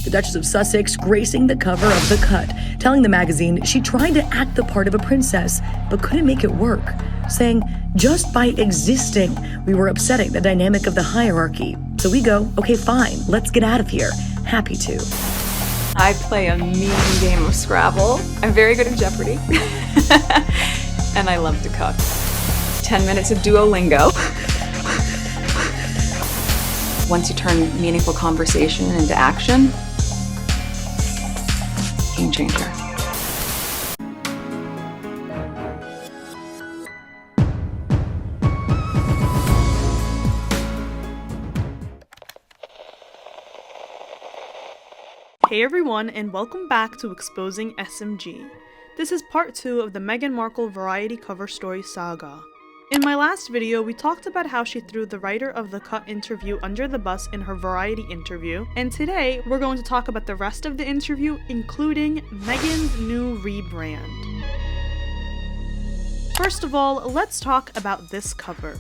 The Duchess of Sussex gracing the cover of The Cut, telling the magazine she tried to act the part of a princess, but couldn't make it work, saying, "Just by existing, we were upsetting the dynamic of the hierarchy. So we go, okay, fine, let's get out of here. Happy to." I play a mean game of Scrabble. I'm very good at Jeopardy. And I love to cook. 10 minutes of Duolingo. Once you turn meaningful conversation into action, game changer. Hey everyone, and welcome back to Exposing SMG. This is part 2 of the Meghan Markle variety cover story saga. In my last video, we talked about how she threw the writer of The Cut interview under the bus in her variety interview, and today we're going to talk about the rest of the interview, including Meghan's new rebrand. First of all, let's talk about this cover.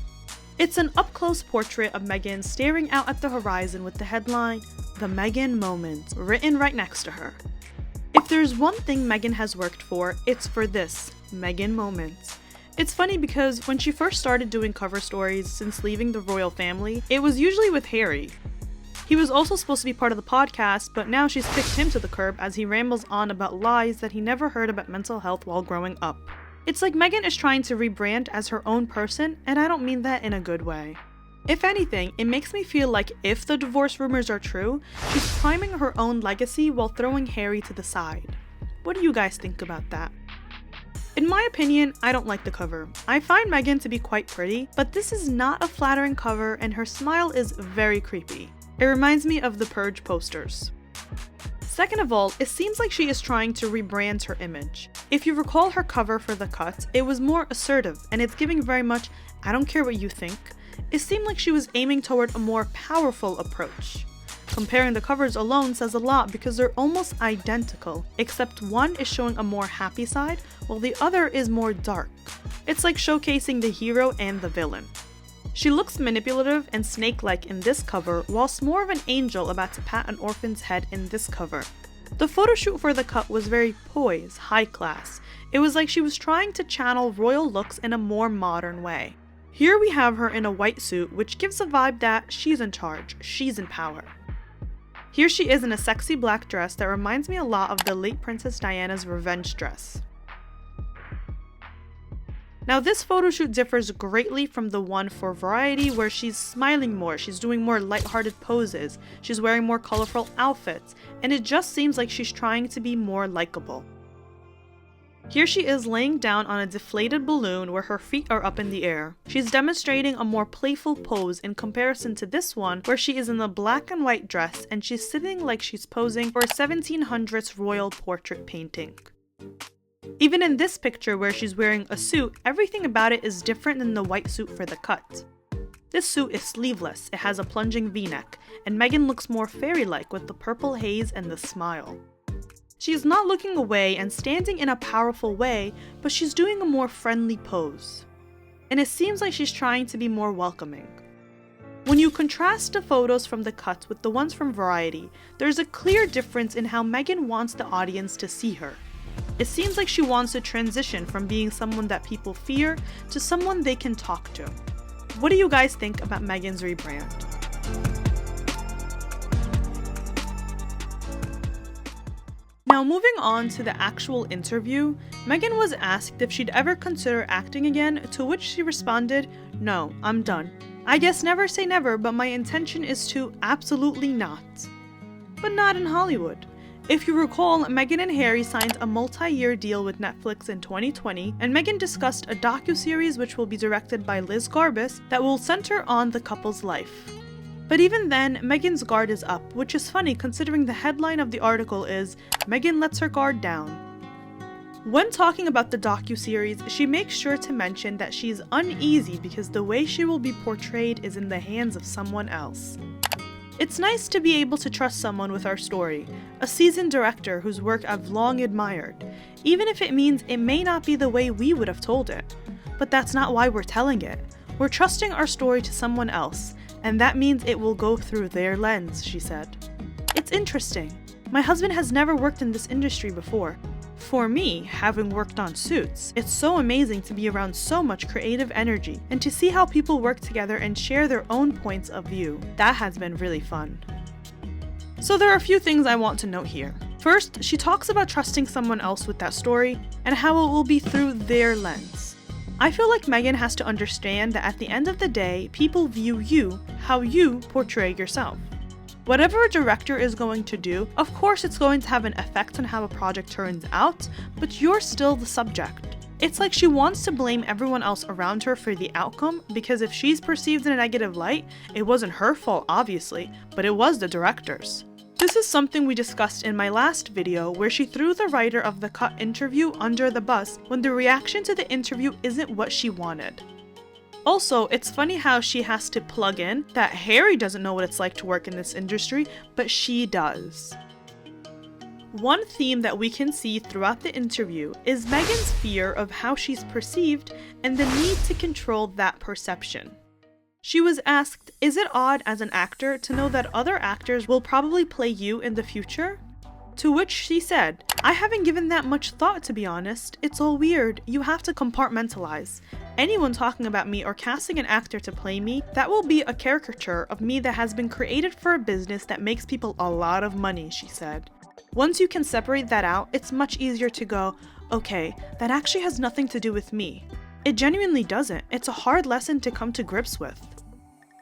It's an up-close portrait of Meghan staring out at the horizon with the headline, "The Meghan Moment," written right next to her. If there's one thing Meghan has worked for, it's for this, Meghan Moment. It's funny because when she first started doing cover stories since leaving the royal family, it was usually with Harry. He was also supposed to be part of the podcast, but now she's kicked him to the curb as he rambles on about lies that he never heard about mental health while growing up. It's like Meghan is trying to rebrand as her own person, and I don't mean that in a good way. If anything, it makes me feel like if the divorce rumors are true, she's priming her own legacy while throwing Harry to the side. What do you guys think about that? In my opinion, I don't like the cover. I find Meghan to be quite pretty, but this is not a flattering cover and her smile is very creepy. It reminds me of the Purge posters. Second of all, it seems like she is trying to rebrand her image. If you recall her cover for The Cut, it was more assertive, and it's giving very much, "I don't care what you think." It seemed like she was aiming toward a more powerful approach. Comparing the covers alone says a lot because they're almost identical, except one is showing a more happy side, while the other is more dark. It's like showcasing the hero and the villain. She looks manipulative and snake-like in this cover, whilst more of an angel about to pat an orphan's head in this cover. The photo shoot for The Cut was very poised, high class. It was like she was trying to channel royal looks in a more modern way. Here we have her in a white suit, which gives a vibe that she's in charge, she's in power. Here she is in a sexy black dress that reminds me a lot of the late Princess Diana's revenge dress. Now this photo shoot differs greatly from the one for Variety where she's smiling more, she's doing more lighthearted poses, she's wearing more colorful outfits, and it just seems like she's trying to be more likable. Here she is laying down on a deflated balloon where her feet are up in the air. She's demonstrating a more playful pose in comparison to this one where she is in a black and white dress and she's sitting like she's posing for a 1700s royal portrait painting. Even in this picture where she's wearing a suit, everything about it is different than the white suit for The Cut. This suit is sleeveless, it has a plunging v-neck, and Meghan looks more fairy-like with the purple haze and the smile. She is not looking away and standing in a powerful way, but she's doing a more friendly pose. And it seems like she's trying to be more welcoming. When you contrast the photos from The Cut with the ones from Variety, there's a clear difference in how Meghan wants the audience to see her. It seems like she wants to transition from being someone that people fear to someone they can talk to. What do you guys think about Meghan's rebrand? Now moving on to the actual interview, Meghan was asked if she'd ever consider acting again, to which she responded, "No, I'm done. I guess never say never, but my intention is to absolutely not." But not in Hollywood. If you recall, Meghan and Harry signed a multi-year deal with Netflix in 2020, and Meghan discussed a docuseries which will be directed by Liz Garbus that will center on the couple's life. But even then, Meghan's guard is up, which is funny considering the headline of the article is, "Meghan lets her guard down." When talking about the docuseries, she makes sure to mention that she's uneasy because the way she will be portrayed is in the hands of someone else. It's nice to be able to trust someone with our story, a seasoned director whose work I've long admired, even if it means it may not be the way we would have told it. But that's not why we're telling it. We're trusting our story to someone else, and that means it will go through their lens, she said. It's interesting. My husband has never worked in this industry before. For me, having worked on Suits, it's so amazing to be around so much creative energy and to see how people work together and share their own points of view. That has been really fun. So there are a few things I want to note here. First, she talks about trusting someone else with that story and how it will be through their lens. I feel like Meghan has to understand that at the end of the day, people view you how you portray yourself. Whatever a director is going to do, of course it's going to have an effect on how a project turns out, but you're still the subject. It's like she wants to blame everyone else around her for the outcome, because if she's perceived in a negative light, it wasn't her fault obviously, but it was the director's. This is something we discussed in my last video where she threw the writer of the Cut interview under the bus when the reaction to the interview isn't what she wanted. Also, it's funny how she has to plug in that Harry doesn't know what it's like to work in this industry, but she does. One theme that we can see throughout the interview is Meghan's fear of how she's perceived and the need to control that perception. She was asked, is it odd as an actor to know that other actors will probably play you in the future? To which she said, I haven't given that much thought, to be honest. It's all weird. You have to compartmentalize. Anyone talking about me or casting an actor to play me, that will be a caricature of me that has been created for a business that makes people a lot of money, she said. Once you can separate that out, it's much easier to go, okay, that actually has nothing to do with me. It genuinely doesn't. It's a hard lesson to come to grips with.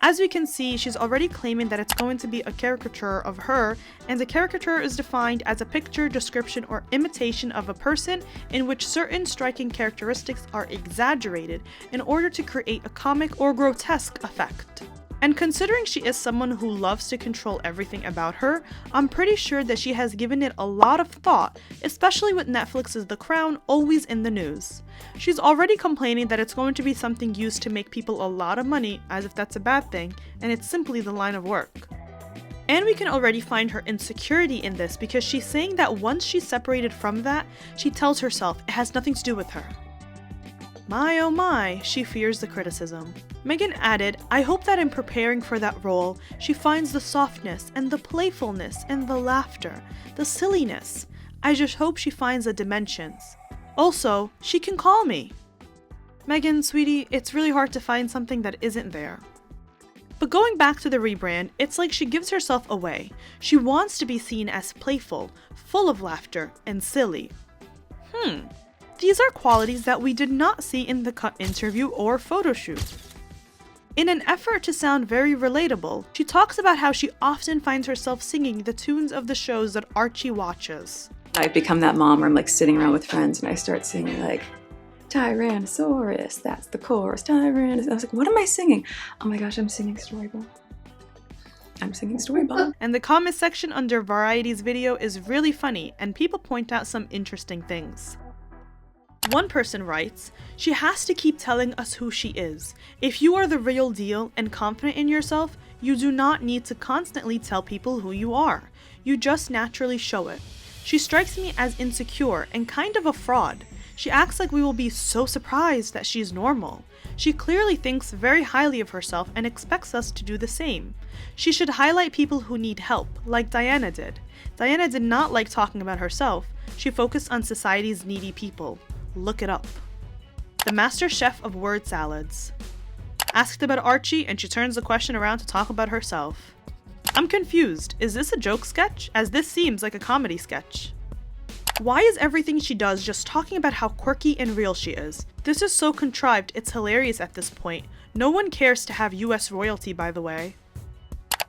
As we can see, she's already claiming that it's going to be a caricature of her, and the caricature is defined as a picture, description, or imitation of a person in which certain striking characteristics are exaggerated in order to create a comic or grotesque effect. And considering she is someone who loves to control everything about her, I'm pretty sure that she has given it a lot of thought, especially with Netflix's The Crown always in the news. She's already complaining that it's going to be something used to make people a lot of money, as if that's a bad thing, and it's simply the line of work. And we can already find her insecurity in this because she's saying that once she's separated from that, she tells herself it has nothing to do with her. My oh my, she fears the criticism. Meghan added, I hope that in preparing for that role, she finds the softness and the playfulness and the laughter, the silliness. I just hope she finds the dimensions. Also, she can call me. Meghan, sweetie, it's really hard to find something that isn't there. But going back to the rebrand, it's like she gives herself away. She wants to be seen as playful, full of laughter, and silly. These are qualities that we did not see in the Cut interview or photo shoot. In an effort to sound very relatable, she talks about how she often finds herself singing the tunes of the shows that Archie watches. I've become that mom where I'm like sitting around with friends and I start singing like, Tyrannosaurus, that's the chorus, Tyrannosaurus. I was like, what am I singing? Oh my gosh, I'm singing Storybook. And the comment section under Variety's video is really funny and people point out some interesting things. One person writes, she has to keep telling us who she is. If you are the real deal and confident in yourself, you do not need to constantly tell people who you are. You just naturally show it. She strikes me as insecure and kind of a fraud. She acts like we will be so surprised that she's normal. She clearly thinks very highly of herself and expects us to do the same. She should highlight people who need help, like Diana did. Diana did not like talking about herself. She focused on society's needy people. Look it up. The master chef of word salads. Asked about Archie and she turns the question around to talk about herself. I'm confused. Is this a joke sketch? As this seems like a comedy sketch. Why is everything she does just talking about how quirky and real she is? This is so contrived, it's hilarious at this point. No one cares to have US royalty, by the way.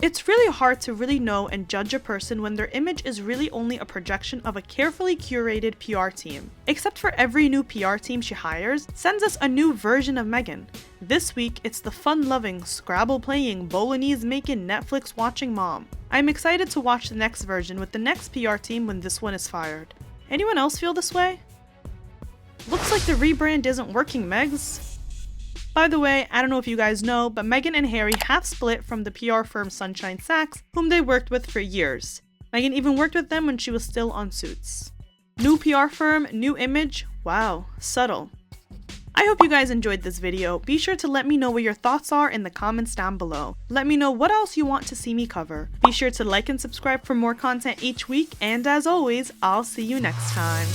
It's really hard to really know and judge a person when their image is really only a projection of a carefully curated PR team. Except for every new PR team she hires sends us a new version of Meghan. This week, it's the fun-loving, Scrabble-playing, Bolognese-making, Netflix-watching mom. I'm excited to watch the next version with the next PR team when this one is fired. Anyone else feel this way? Looks like the rebrand isn't working, Megs. By the way, I don't know if you guys know, but Meghan and Harry have split from the PR firm Sunshine Sachs, whom they worked with for years. Meghan even worked with them when she was still on Suits. New PR firm, new image? Wow, subtle. I hope you guys enjoyed this video. Be sure to let me know what your thoughts are in the comments down below. Let me know what else you want to see me cover. Be sure to like and subscribe for more content each week, and as always, I'll see you next time.